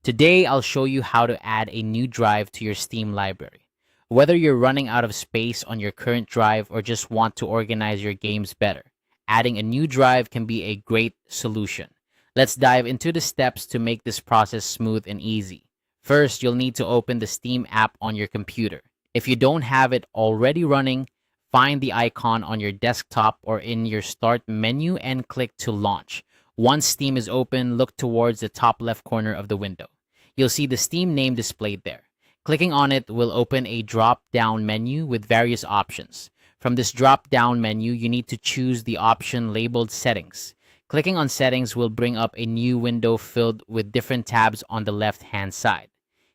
Today, I'll show you how to add a new drive to your Steam library. Whether you're running out of space on your current drive or just want to organize your games better, adding a new drive can be a great solution. Let's dive into the steps to make this process smooth and easy. First, you'll need to open the Steam app on your computer. If you don't have it already running, find the icon on your desktop or in your Start menu and click to launch. Once Steam is open, look towards the top left corner of the window. You'll see the Steam name displayed there. Clicking on it will open a drop-down menu with various options. From this drop-down menu, you need to choose the option labeled Settings. Clicking on Settings will bring up a new window filled with different tabs on the left-hand side.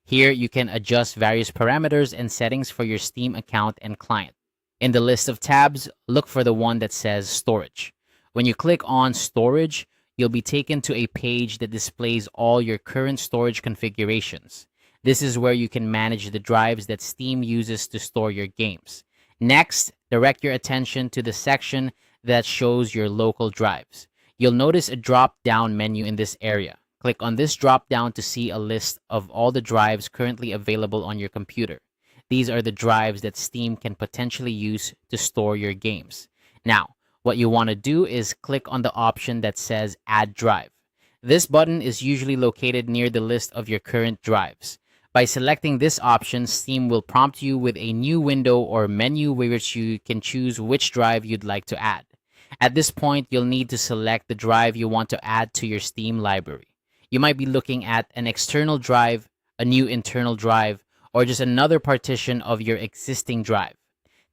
Here, you can adjust various parameters and settings for your Steam account and client. In the list of tabs, look for the one that says Storage. When you click on Storage, you'll be taken to a page that displays all your current storage configurations. This is where you can manage the drives that Steam uses to store your games. Next, direct your attention to the section that shows your local drives. You'll notice a drop-down menu in this area. Click on this drop-down to see a list of all the drives currently available on your computer. These are the drives that Steam can potentially use to store your games. Now, what you want to do is click on the option that says Add Drive. This button is usually located near the list of your current drives. By selecting this option, Steam will prompt you with a new window or menu which you can choose which drive you'd like to add. At this point, you'll need to select the drive you want to add to your Steam library. You might be looking at an external drive, a new internal drive, or just another partition of your existing drive.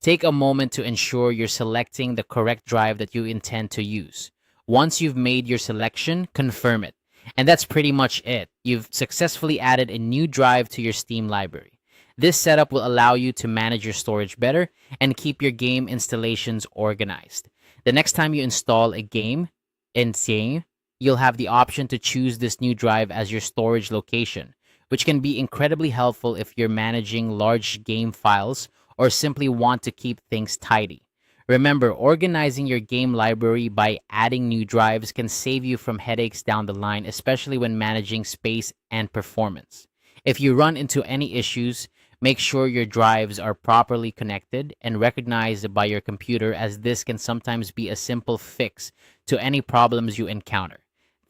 Take a moment to ensure you're selecting the correct drive that you intend to use. Once you've made your selection, confirm it. And that's pretty much it. You've successfully added a new drive to your Steam library. This setup will allow you to manage your storage better and keep your game installations organized. The next time you install a game in Steam, you'll have the option to choose this new drive as your storage location, which can be incredibly helpful if you're managing large game files or simply want to keep things tidy. Remember, organizing your game library by adding new drives can save you from headaches down the line, especially when managing space and performance. If you run into any issues, make sure your drives are properly connected and recognized by your computer, as this can sometimes be a simple fix to any problems you encounter.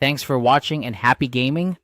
Thanks for watching and happy gaming!